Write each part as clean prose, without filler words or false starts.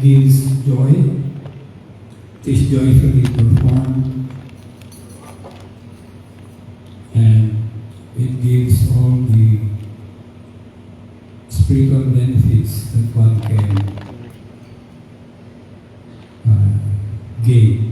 gives joy. It is joyfully performed, and it gives all the spiritual benefits that one can gain.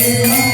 Hare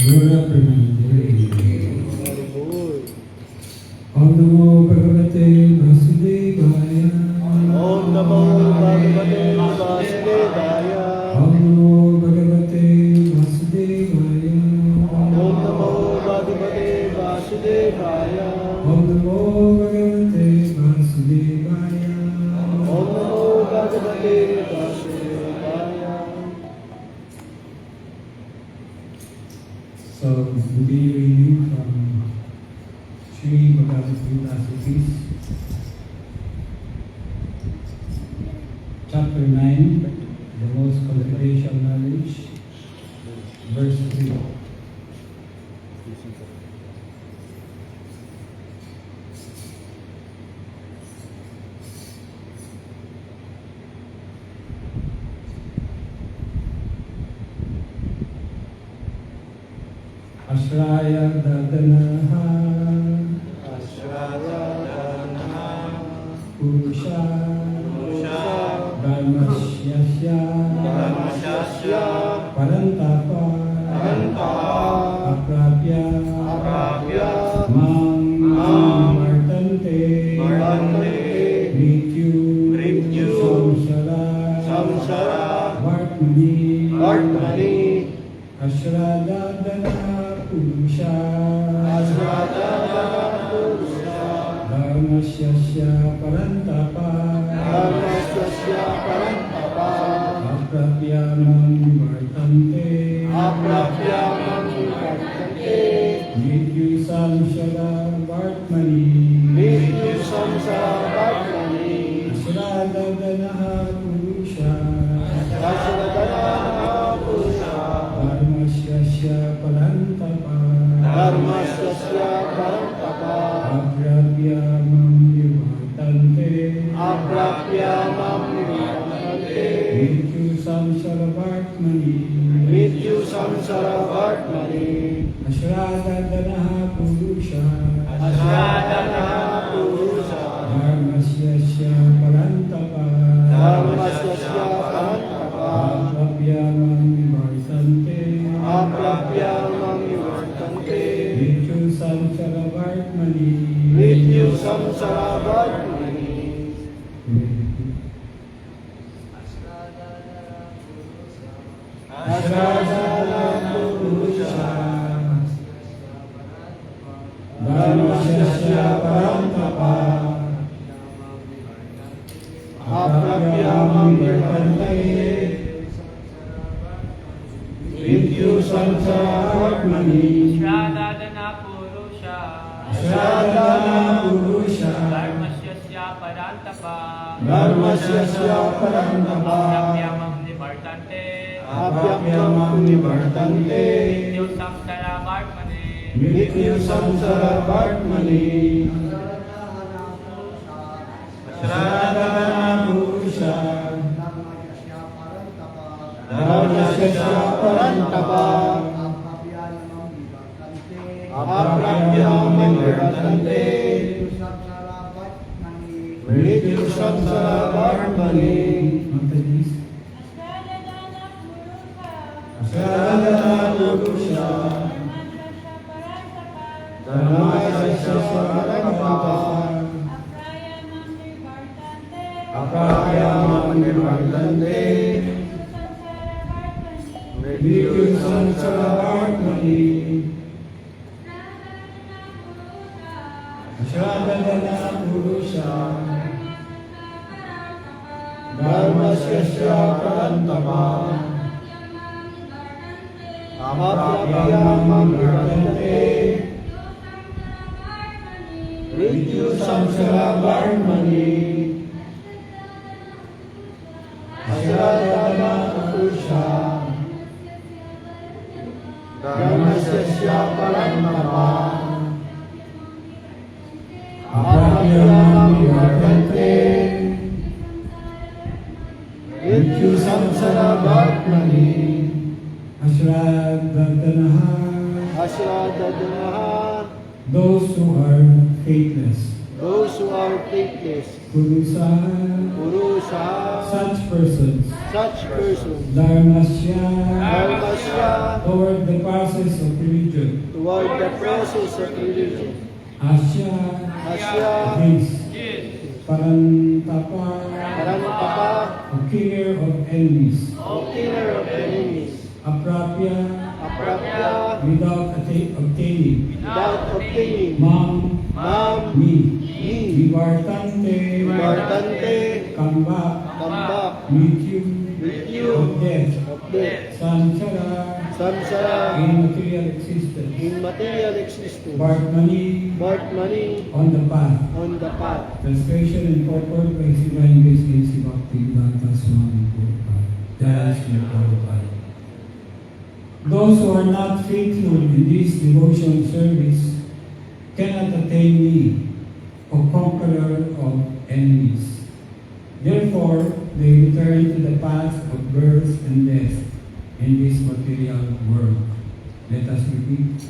Nagura Premanandiri. Om Namo Bhagavate Vasudevaya. Om Namo Bhagavate Vasudevaya. Om Namo Bhagavate Vasudevaya. Om Namo Bhagavate Vasudevaya. Om Namo Bhagavate Vasudevaya. Om Namo Bhagavate Vasudevaya. So we'll be reading from Sri Bhagavad Gita Suttis, Chapter 9, the most confidential knowledge, verse 3. Ashraya Dadanaha Ashraya Dhanha Purusha Purusha Dharmasyasya Dharmasyasya Parantapa Parantapa Aprapya Aprapya Mang Martante Martante Mrityu Samsara Vartmani Vartmani Ashradadana Purusha Ashraya Purusha Dharmasyasya Parantapa Dharmasyasya Parantapa Aprapyamam Vartante Aprapyamam Vartante Mrityu Samsara Vartmani Vidyu Samsara Vartmani Ashradadana Purusha Ashraya Purusha Dharmasyasya Parantapa Dharmasyasya Parantapa Aprapyamam Vartante Aprapyamam Vartante Mrityu Samsara Vartmani Vidyu Samsara Vartmani Ashradadana Purusha Ashraya Purusha Dharmasyasya Parantapa Dharmasyasya Parantapa Aprapyamam Vartante Aprapyamam Vartante Mrityu Samsara Vartmani Vidyu Samsara Vartmani Apravyamam Nivartante Mrityu Samsaravartmani Shradadana Purusha Shradana Purusha Dharmasyasya Parantapa Dharmasyasya Parantapa Apravyamam Nivartante Apyamam Nivartante Nityo Samsara Vartmane Mrityu Samsaravartmani Shradana Purusha Dharmasyasya Parantapa Apravyamam Nivartante Mrityu Samsaravartmani Matalis. Shradana Purusha Dharmasyasya Parantapa Apravyamam Nivartante Mrityu Samsaravartmani Shradana Purusha Dharmasyasya Parantapa Apravyamam Nivartante Mrityu Samsaravartmani Shradana Purusha Dharmasyasya Parantapa Apravyamam Nivartante Mrityu Samsaravartmani Ashradadanaha. Ashradadanaha Those who are faithless. Those who are faithless Purusaha. Purusha Such persons. Dharmasya. Dharmasya Toward the process of religion. toward the process of religion Asya. Asya Grace. Parantapa. Parantapa A killer of enemies. killer of enemies Aprapya. Aprapya Without obtaining. without obtaining Mam. Mam Me. Ni Vivartante. Nivartante Kamba. Kamba Mrityu. Mrityu Of death. of death Samsara. Samsara In material existence. in material existence Vartmani. Vartmani On the path. on the path Translation and purport by Divine Grace A.C. Bhaktivedanta Swami Prabhupada. Jai Sri Prabhupada. Those who are not faithful in this devotional service cannot attain me, O conqueror of enemies. Therefore, they return to the path of birth and death in this material world. Let us repeat.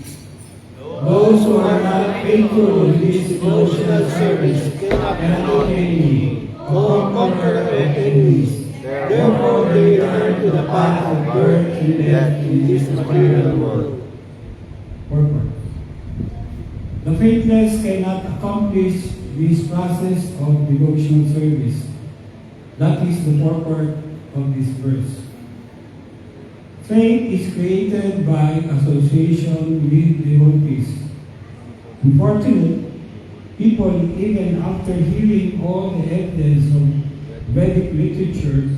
Those who are not faithful in this devotional service cannot attain me, O conqueror of enemies. Therefore, they return to the path of birth and death in this material world. Purport. The faithless cannot accomplish this process of devotional service. That is the purport of this verse. Faith is created by association with devotees. Unfortunately, people, even after hearing all the evidence of Vedic literature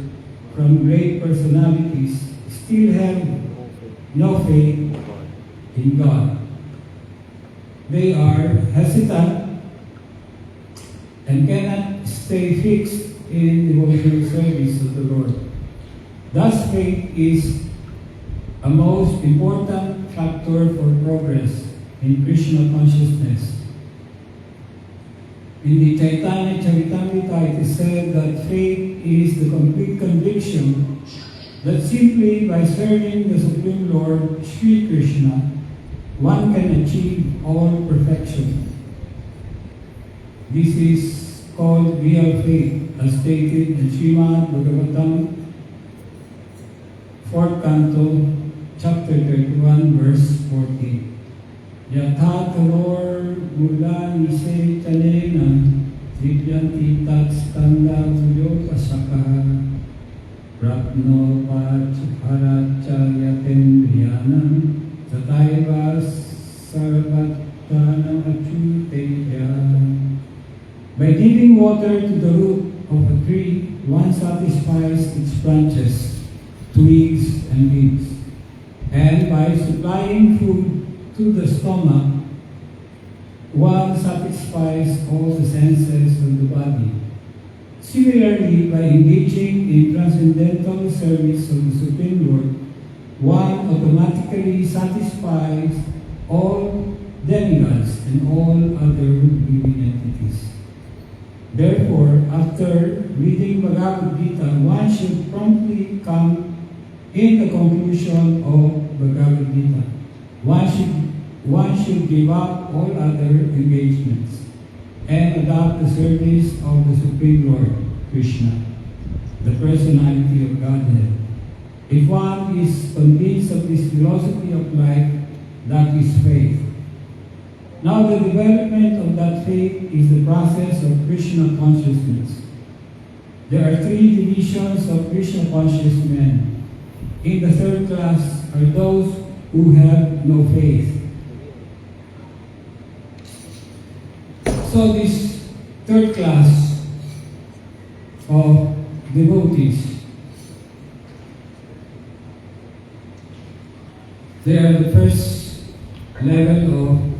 from great personalities, still have no faith in God. They are hesitant and cannot stay fixed in devotional service of the Lord. Thus, faith is a most important factor for progress in Krishna consciousness. In the Chaitanya Charitamrita, it is said that faith is the complete conviction that simply by serving the Supreme Lord, Sri Krishna, one can achieve all perfection. This is called real faith, as stated in Srimad Bhagavatam, 4th Canto, chapter 31, verse 14. Yatha kalor mula nise chanena vidyanti tat standa uyo pasakaha prapno pach haracha yatendriyanam tataiva sarvatana achuteya By giving water to the root of a tree, one satisfies its branches, twigs, and leaves. And by supplying food to the stomach, one satisfies all the senses of the body. Similarly, by engaging in transcendental service of the Supreme Lord, one automatically satisfies all demigods and all other living entities. Therefore, after reading Bhagavad Gita, one should promptly come in the conclusion of Bhagavad Gita. One should give up all other engagements and adopt the service of the Supreme Lord, Krishna, the personality of Godhead. If one is convinced of this philosophy of life, that is faith. Now the development of that faith is the process of Krishna consciousness. There are three divisions of Krishna conscious men. In the third class are those who have no faith. So this third class of devotees, they are the first level of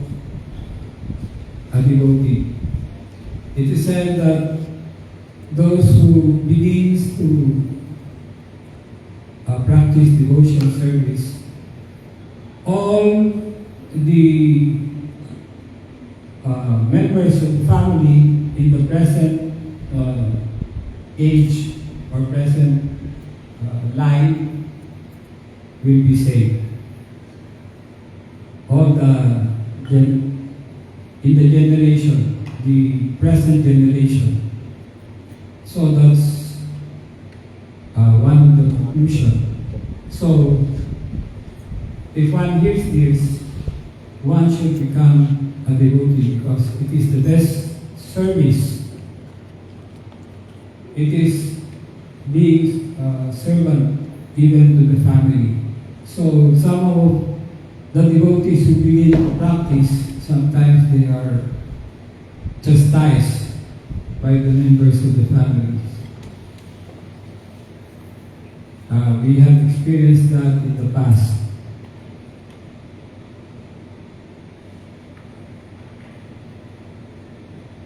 a devotee. It is said that those who begins to practice devotional service, all the members of the family in the present age or present life will be saved. All in the generation, the present generation. So that's one of the conclusion. So if one hears this, one should become a devotee because it is the best service. It is being servant even to the family. So some of the devotees who begin to practice, sometimes they are chastised by the members of the family. We have experienced that in the past.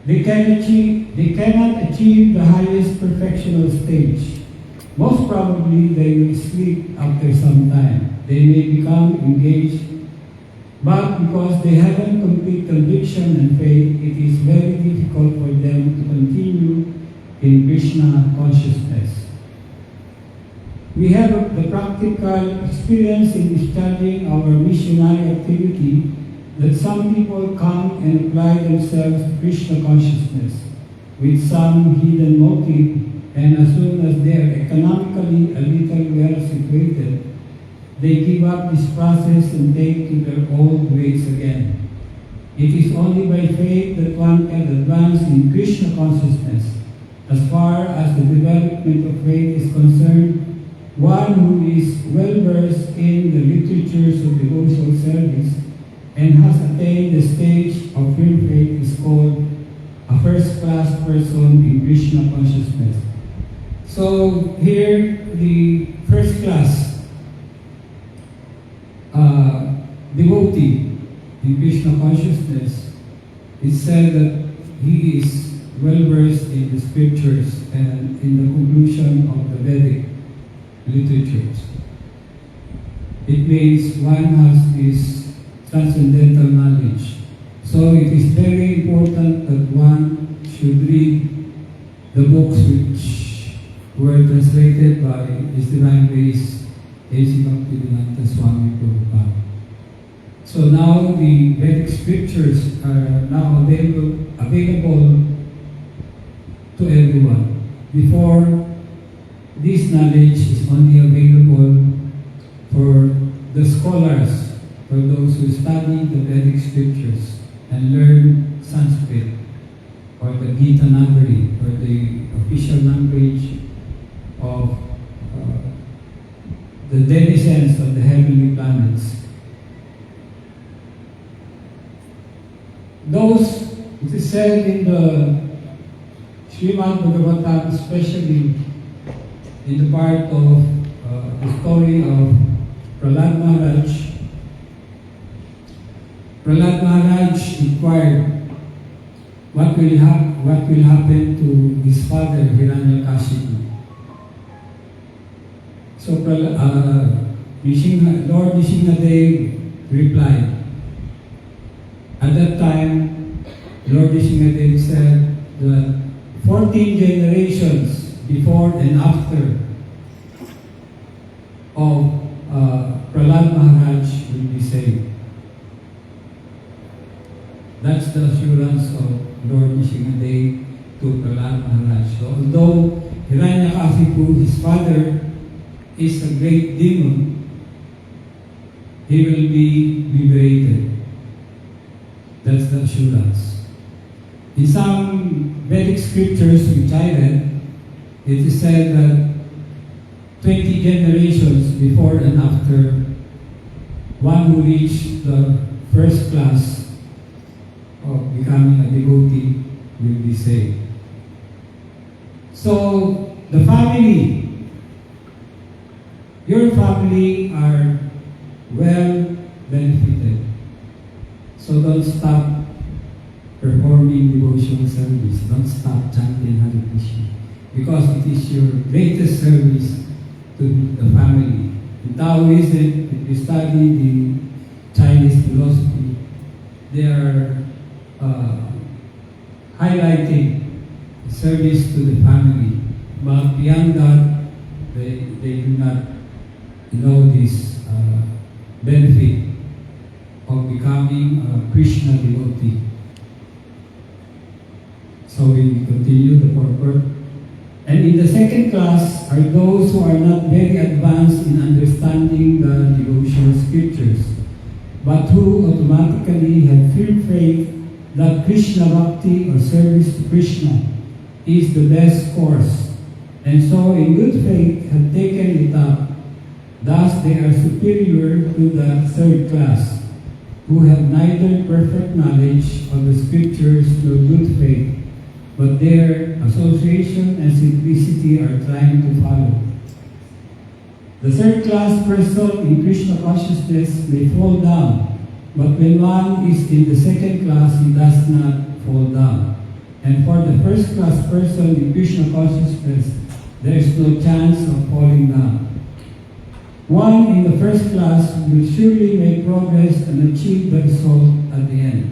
They cannot achieve the highest perfectional stage. Most probably they will sleep after some time. They may become engaged, but because they haven't complete conviction and faith, it is very difficult for them to continue in Krishna consciousness. We have the practical experience in discharging our missionary activity that some people come and apply themselves to Krishna consciousness with some hidden motive, and as soon as they are economically a little well situated, they give up this process and take to their old ways again. It is only by faith that one can advance in Krishna consciousness. As far as the development of faith is concerned, one who is well versed in the literatures of devotional service and has attained the stage of firm faith is called a first-class person in Krishna consciousness. So here, the first-class devotee in Krishna consciousness, it said that he is well versed in the scriptures and in the conclusion of the Vedic literatures. It means one has this transcendental knowledge. So it is very important that one should read the books which were translated by His Divine Grace, A.C. Bhaktivedanta Swami Prabhupada. So now the Vedic scriptures are now available to everyone. Before, this knowledge is only available for the scholars, for those who study the Vedic scriptures and learn Sanskrit or the Gita Nagari, or the official language of the denizens of the heavenly planets. Those, it is said in the Srimad Bhagavatam, especially in the part of the story of Prahlad Maharaj. Prahlad Maharaj inquired what will happen to his father Hiranyakashipu. So Lord Nrsimhadev replied. At that time, Lord Nrsimhadev said that 14 generations before and after of Prahlad Maharaj will be saved. That's the assurance of Lord Nrsimhadev to Prahlad Maharaj. So although Hiranyakashipu, his father, is a great demon, he will be liberated. That's the assurance. In some Vedic scriptures which I read, it is said that 20 generations before and after, one who reached the first class of becoming a devotee will be saved. So, the family, your family are well benefited. So don't stop performing devotional service. Don't stop chanting Hare Krishna. Because it is your greatest service to the family. In Taoism, if you study the Chinese philosophy, they are highlighting service to the family. But beyond that, they do not know this benefit of becoming a Krishna devotee. So we continue the purport. And in the second class are those who are not very advanced in understanding the devotional scriptures, but who automatically have firm faith that Krishna Bhakti or service to Krishna is the best course, and so in good faith have taken it up. Thus they are superior to the third class, who have neither perfect knowledge of the scriptures nor good faith, but their association and simplicity are trying to follow. The third class person in Krishna consciousness may fall down, but when one is in the second class, he does not fall down. And for the first class person in Krishna consciousness, there is no chance of falling down. One in the first class will surely make progress and achieve the result at the end.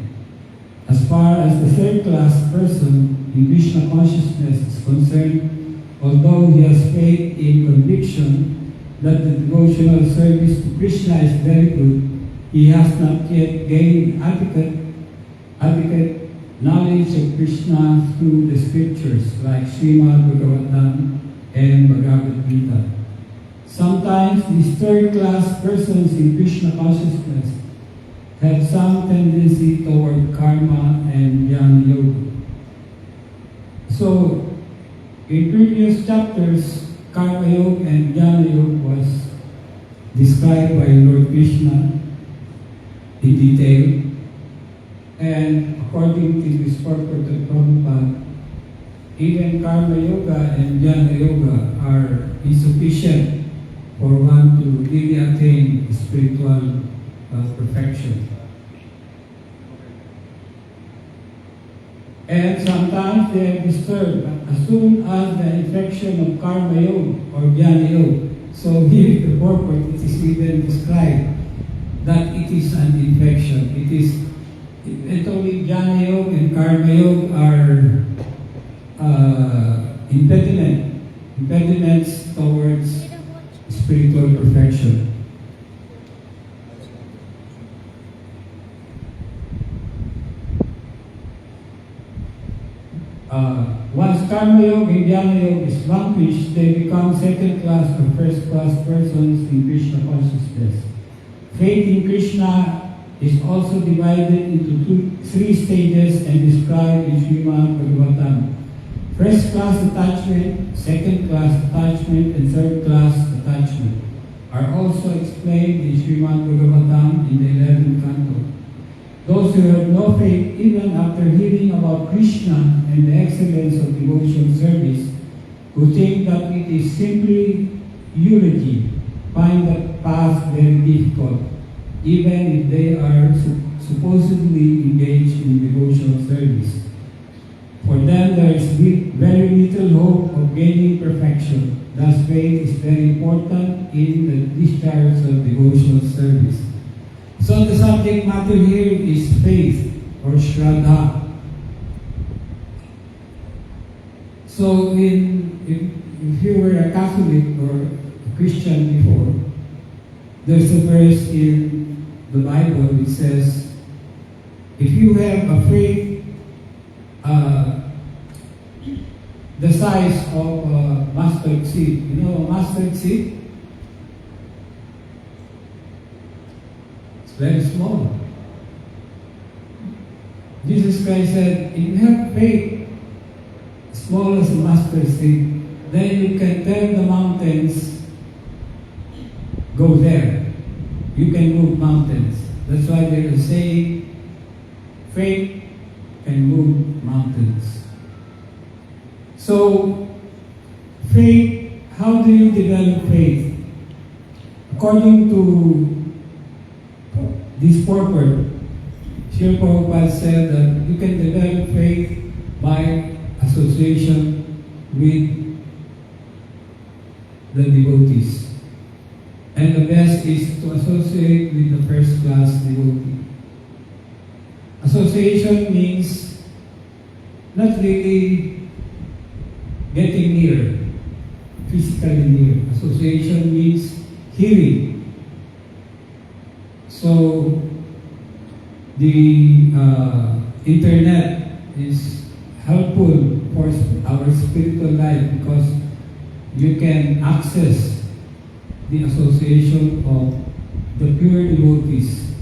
As far as the third class person in Krishna consciousness is concerned, although he has faith in conviction that the devotional service to Krishna is very good, he has not yet gained adequate knowledge of Krishna through the scriptures like Srimad Bhagavatam and Bhagavad Gita. Sometimes these third class persons in Krishna consciousness have some tendency toward karma and jnana yoga. So, in previous chapters, karma yoga and jnana yoga was described by Lord Krishna in detail, and according to this purport of Prabhupada, even karma yoga and jnana yoga are insufficient for one to really attain spiritual perfection. And sometimes they are disturbed as soon as the infection of karma yoga or jnana yoga. So here the purport, it is even described that it is an infection. It is not only jnana yoga and karma yoga are impediments towards spiritual perfection. Once karma yoga and jnana yoga is vanquished, they become second class or first class persons in Krishna consciousness. Faith in Krishna is also divided into three stages and described in Srimad Bhagavatam. First class attachment, second class attachment, and third class attachment are also explained in Srimad Bhagavatam in the 11th canto. Those who have no faith, even after hearing about Krishna and the excellence of devotion service, who think that it is simply eulogy, find the path very difficult, even if they are supposedly engaged in devotional service. For them, there is very little hope of gaining perfection. Thus, faith is very important in the discharge of devotional service. So the subject matter here is faith or Shraddha. So if you were a Catholic or a Christian before, there's a verse in the Bible which says, if you have a faith the size of a mustard seed, you know a mustard seed? It's very small. Jesus Christ said, if you have faith small as a mustard seed, then you can tell the mountains, go there. You can move mountains. That's why they are saying, faith can move mountains. So, faith, how do you develop faith? According to this purport, Srila Prabhupada said that you can develop faith by association with the devotees. And the best is to associate with the first class devotee. Association means not really getting near, physically near. Association means hearing. So the internet is helpful for our spiritual life because you can access the association of the pure devotees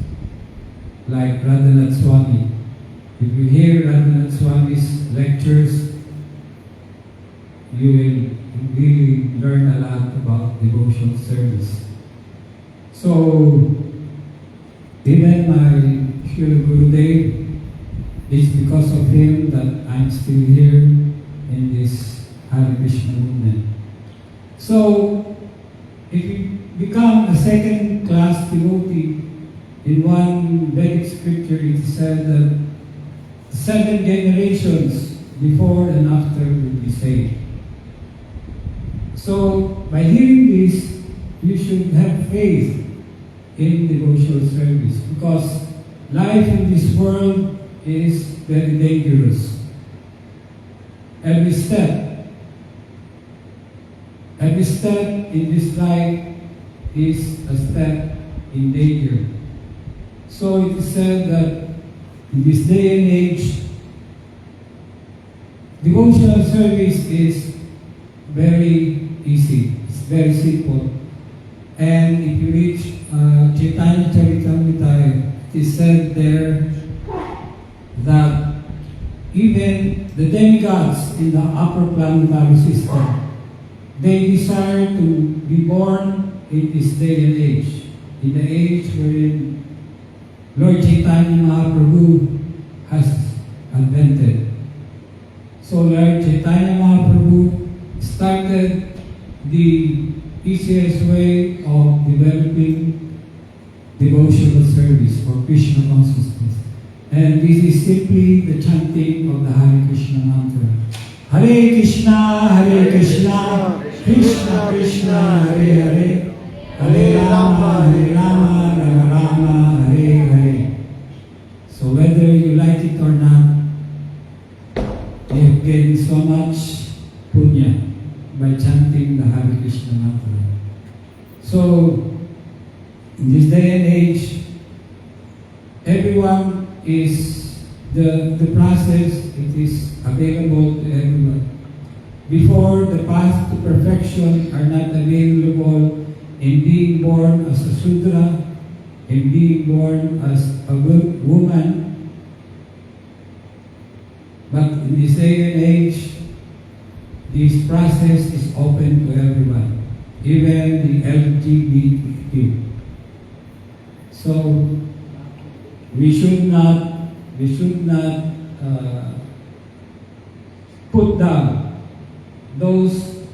like Radhanath Swami. If you hear Radhanath Swami's lectures, you will really learn a lot about devotional service. So, even my Srila Gurudev, it's because of him that I'm still here in this Hare Krishna movement. So, if you become a second-class devotee, in one Vedic scripture it said that 7 generations before and after will be saved. So, by hearing this, you should have faith in devotional service because life in this world is very dangerous. Every step in this life is a step in danger. So it is said that in this day and age, devotional service is very easy. It's very simple. And if you reach Chaitanya Charitamrita, it is said there that even the demigods in the upper planetary system, they desire to be born in this day and age, in the age wherein Lord Chaitanya Mahaprabhu has invented. So Lord Chaitanya Mahaprabhu started the easiest way of developing devotional service for Krishna consciousness. And this is simply the chanting of the Hare Krishna mantra. Hare Krishna, Krishna Krishna, Hare Hare, Hare Rama, Rama Rama, Hare Hare. So whether you like it or not, you have gained so much punya by chanting the Hare Krishna mantra. So, in this day and age, everyone is, the process, it is available to everyone. Before, the path to perfection are not available in being born as a Sudra, in being born as a good woman. But in this day and age, this process is open to everyone, even the LGBTQ. So, we should not put down those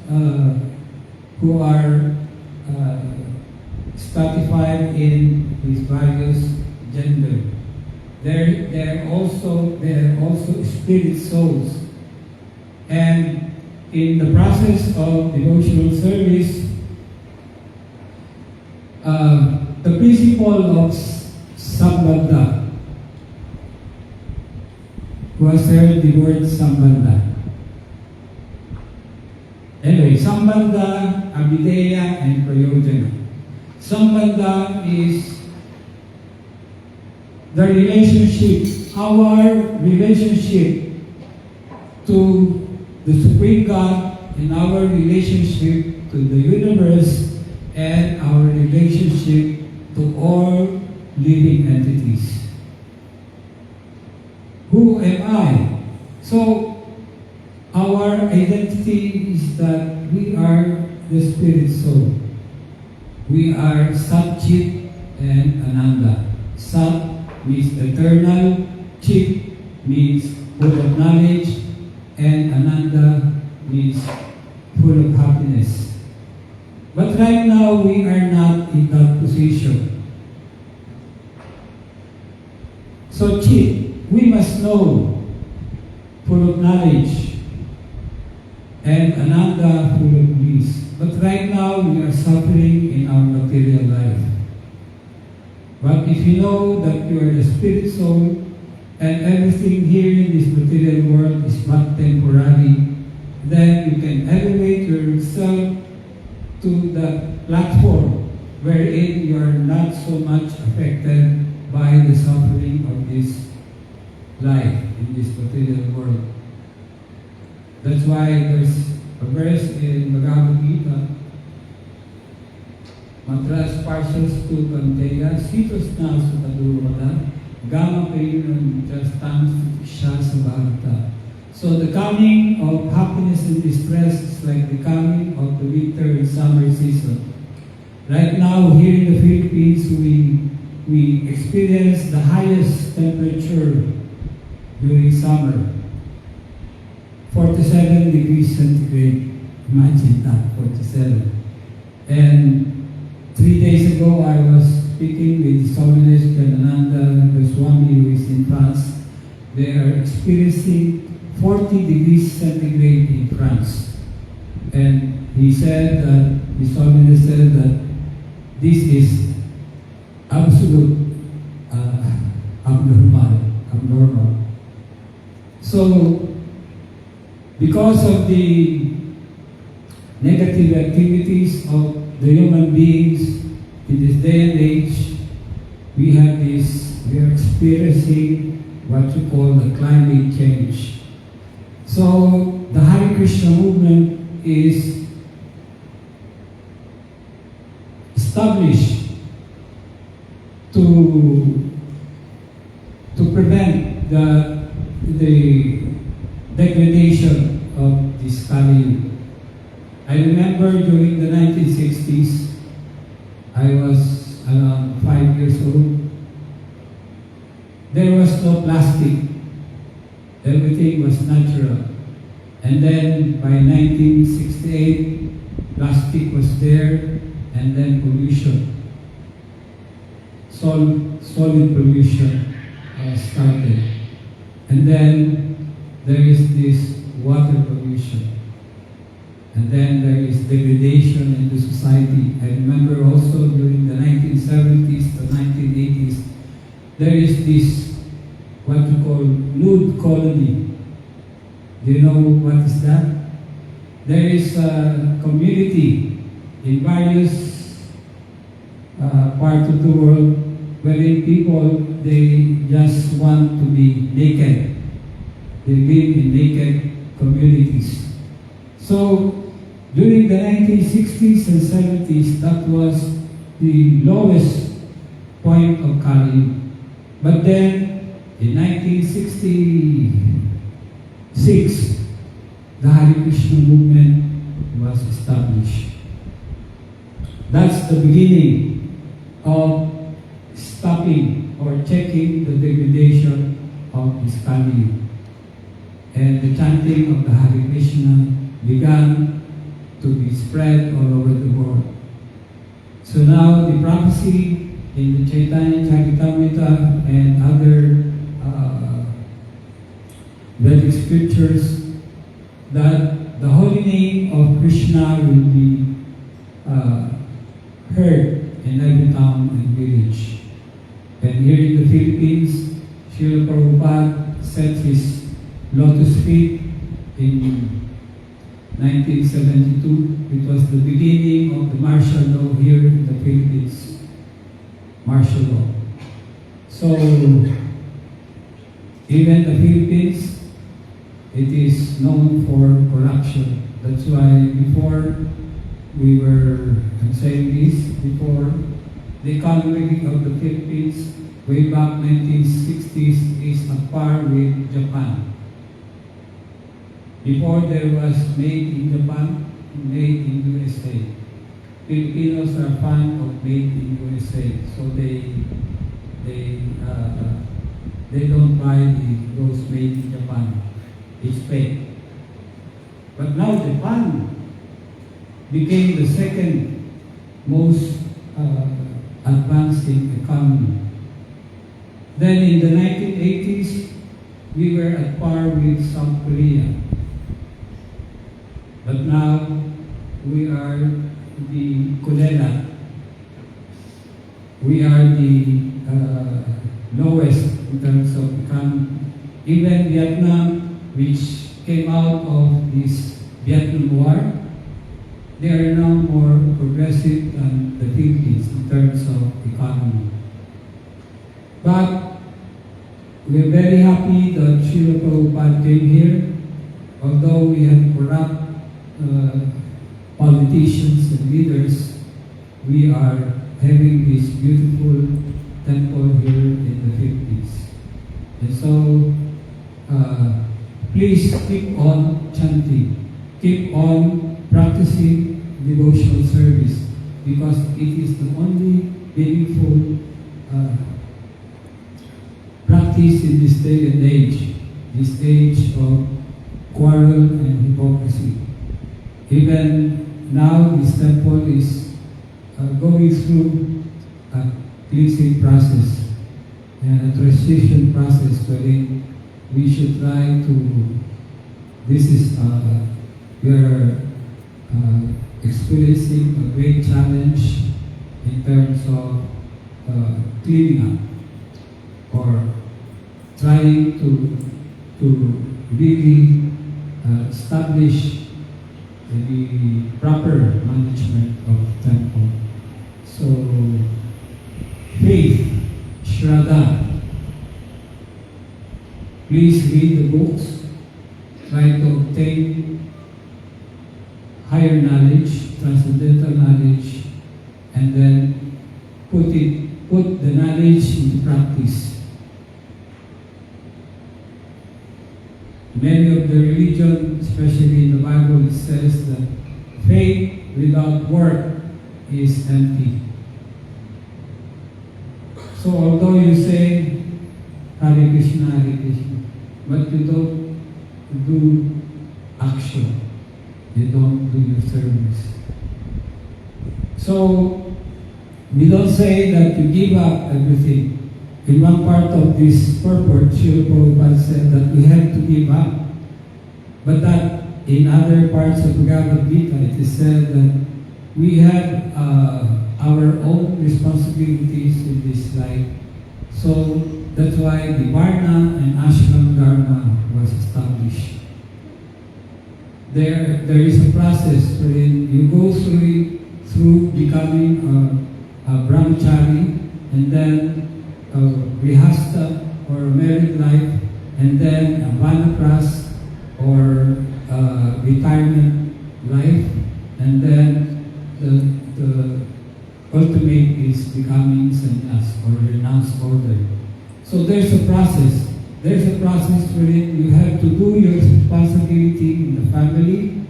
who are stratified in these various gender. They're also spirit souls, and in the process of devotional service, the principle of Sambandha. Who has heard the word Sambandha? Anyway, Sambandha, Abhideya, and Prayojana. Sambandha is the relationship, our relationship to the Supreme God, and our relationship to the universe, and our relationship to all living entities. Who am I? So, our identity is that we are the spirit soul. We are Sat, Chit, and Ananda. Sat means eternal, Chit means full of knowledge, and Ananda means full of happiness. But right now, we are not in that position. So, Chit, we must know, full of knowledge, and Ananda, full of bliss. But right now, we are suffering in our material life. But if you know that you are the spirit soul, and everything here in this material world is but temporary, then you can elevate yourself to the platform wherein you are not so much affected by the suffering of this life in this material world. That's why there's a verse in Bhagavad Gita, Matras Parshas tu Kanteya, Sitos na sa Tadurvada, Gama Payunan Justans Sha sa Bharata. So the coming of happiness and distress is like the coming of the winter and summer season. Right now, here in the Philippines, we experience the highest temperature during summer. 47 degrees centigrade. Imagine that, 47. And 3 days ago, I was speaking with His Holiness Ganananda Goswami, who is in France. They are experiencing 40 degrees centigrade in France. And he said that, His Holiness said that this is absolute abnormal. So, because of the negative activities of the human beings in this day and age, we are experiencing what you call the climate change. So, the Hare Krishna movement is established to prevent the degradation of this Kali. I remember during the 1960s, I was around 5 years old. There was no plastic. Everything was natural. And then by 1968, plastic was there, and then pollution. Solid pollution started. And then there is this water pollution. And then there is degradation in the society. I remember also during the 1970s to 1980s, there is this, what you call, nude colony. Do you know what is that? There is a community in various parts of the world wherein people, they just want to be naked. They live in naked communities. So, during the 1960s and 70s, that was the lowest point of Kali. But then, in 1966, the Hare Krishna movement was established. That's the beginning of stopping or checking the family. And the chanting of the Hare Krishna began to be spread all over the world. So now the prophecy in the Chaitanya Charitamrita and other Vedic scriptures that the holy name of Krishna will be heard in every town and village. And here in the Philippines, Srila Prabhupada set his lotus feet in 1972. It was the beginning of the martial law here in the Philippines. Martial law. So, even the Philippines, it is known for corruption. That's why before we were saying this, before the economy of the Philippines, way back 1960s, is at par with Japan. Before there was made in Japan, made in USA. Filipinos are fan of made in USA, so they don't buy those made in Japan. It's fake. But now Japan became the second most advancing economy. Then in the 1980s, we were at par with South Korea. But now, we are the Kulela. We are the lowest in terms of economy. Even Vietnam, which came out of this Vietnam War, they are now more progressive than the Philippines in terms of economy. But we're very happy that Srila Prabhupada came here, although we have corrupt politicians and leaders, we are having this beautiful temple here in the Philippines. And so, please keep on chanting, keep on practicing devotional service, because it is the only meaningful practice in this day and age, this age of quarrel and hypocrisy. Even now, this temple is going through a cleansing process and a transition process wherein we should try to, we are experiencing a great challenge in terms of cleaning up or trying to really establish the proper management of temple. So, faith, Shraddha. Please read the books, try to obtain higher knowledge, transcendental knowledge, and then put the knowledge into practice. Many of the religion, especially in the Bible, it says that faith without work is empty. So although you say Hare Krishna, but you don't do action, you don't do your service. So we don't say that you give up everything. In one part of this purport, Srila Prabhupada said that we have to give up. But that in other parts of Bhagavad Gita, it is said that we have our own responsibilities in this life. So that's why the Varna and Ashram Dharma was established. There is a process wherein you go through becoming a brahmachari, and then a grihastha or a married life, and then a vanapras or retirement life, and then the ultimate is becoming sannyas or renounced order. So there's a process. There's a process wherein you have to do your responsibility in the family,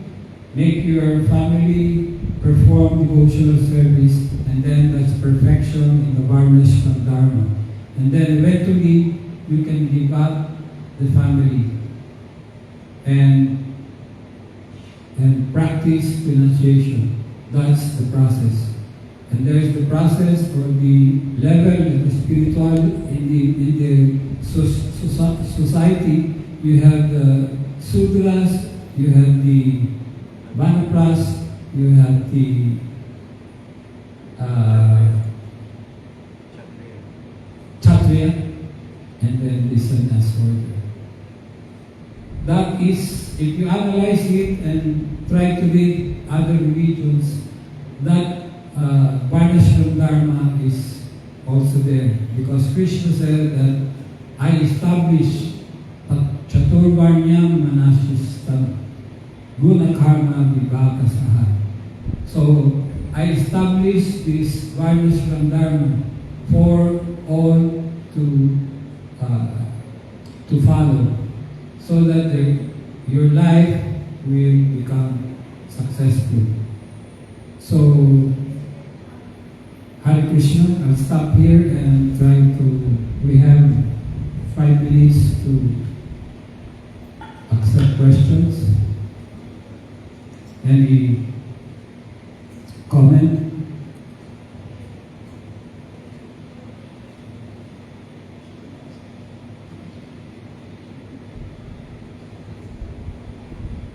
make your family perform devotional service, and then that's perfection in the Varnashram Dharma. And then eventually you can give up the family and practice renunciation. That's the process. And there's the process for the level of the spiritual in the society. You have the Sudras, you have the Vanapras, you have the Kshatriya, and then the sannyas order. That is, if you analyze it and try to read other religions, that Varnashram Dharma is also there. Because Krishna said that I establish Chaturvarnyam Manashistam Guna Karma Vibhaka Saha. So I establish this Varnashram Dharma for all to follow, so that your life will become successful. So, Hare Krishna, I'll stop here and try to, we have 5 minutes to accept questions. Any comment?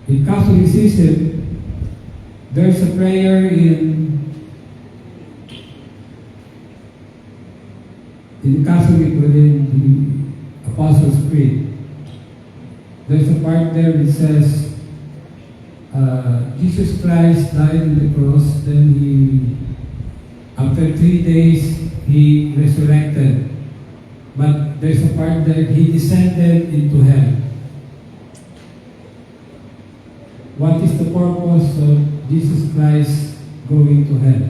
In Catholicism, there's a prayer in Catholic within the Apostles' Creed. There's a part there that says, Jesus Christ died on the cross, then after 3 days, he resurrected. But there's a part there, he descended into hell. What is the purpose of Jesus Christ going to hell?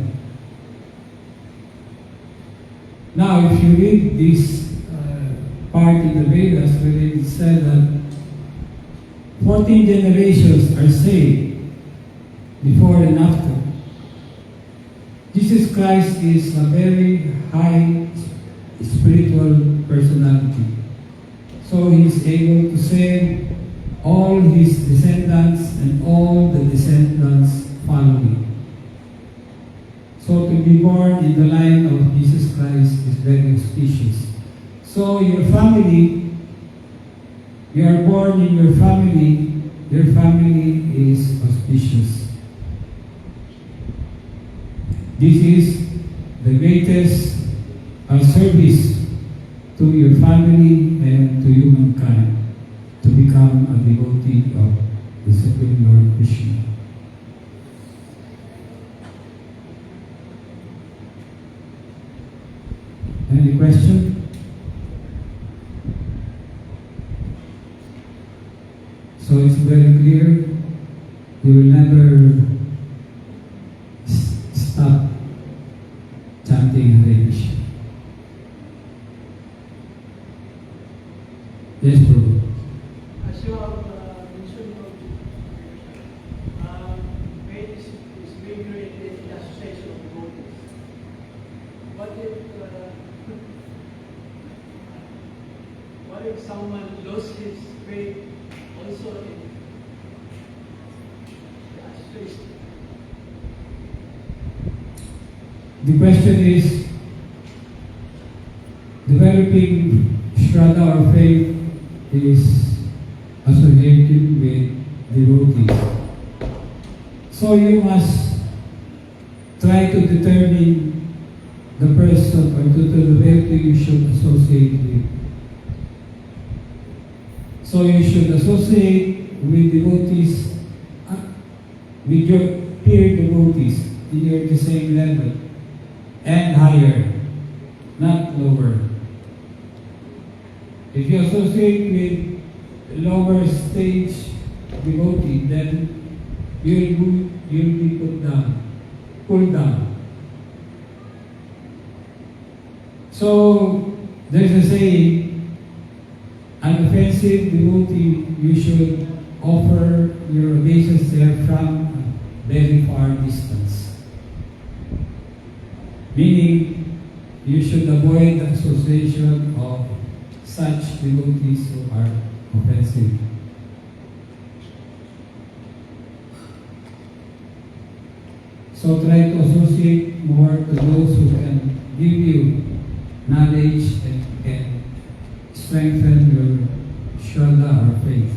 Now, if you read this part in the Vedas, where it said that 14 generations are saved before and after. Jesus Christ is a very high spiritual personality. So he is able to save all his descendants and all the descendants following. So to be born in the line of Jesus Christ is very auspicious. So your family, you are born in your family is auspicious. This is the greatest service to your family and to humankind, to become a devotee of the Supreme Lord Krishna. Any question? So it's very clear, you will never stop chanting Hare Krishna. Yes, Prabhu. As you have mentioned, Vedas is being created in the association of devotees. What if someone lost his faith also in the association? The question is, developing Shraddha or faith is associated with devotees. So you must try to determine the person or the devotee you should associate with. So you should associate with devotees, with your peer devotees in the same level and higher, not lower. If you associate with lower stage devotee, then you'll be pulled down. So there's a saying, an offensive devotee, you should offer your obeisance from a very far distance. Meaning, you should avoid the association of such devotees who are offensive. So try to associate more to those who can give you knowledge and can strengthen your shraddha or faith.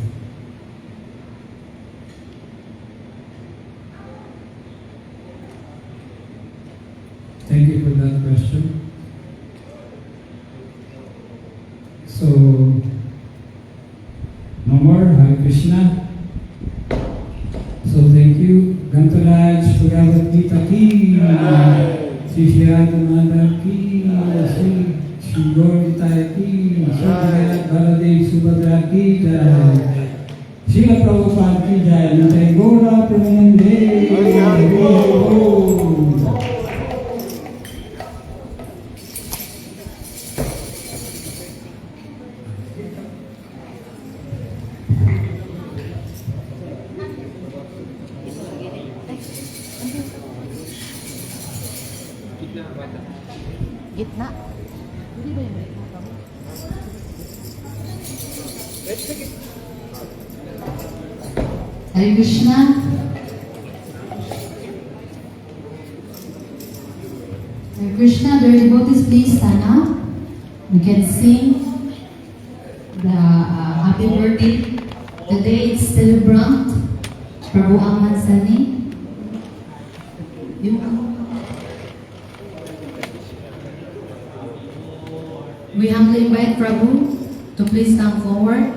Thank you for that question. So, no more, Hare Krishna. So thank you. Gantaraj Bhagavad Gita ki, Sri Shri Radha ki, Sri Gaur Nitai ki, Sri Baladev Subhadra ki jai, Srila Prabhupada ki jai, Nitai Gaura Premanande. Gitna. Hindi ba yung gitna to? Hare Krishna. Hare Krishna, the devotees please stand up. We can sing the happy birthday. Today it's celebrant Prabhu Ahmad Sani. We humbly invite Prabhu to please come forward.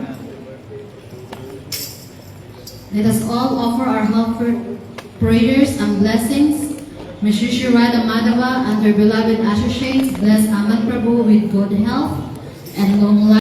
Let us all offer our heartfelt prayers and blessings. May Shri Shri Radha Madhava and their beloved associates bless Ahmad Prabhu with good health and long life.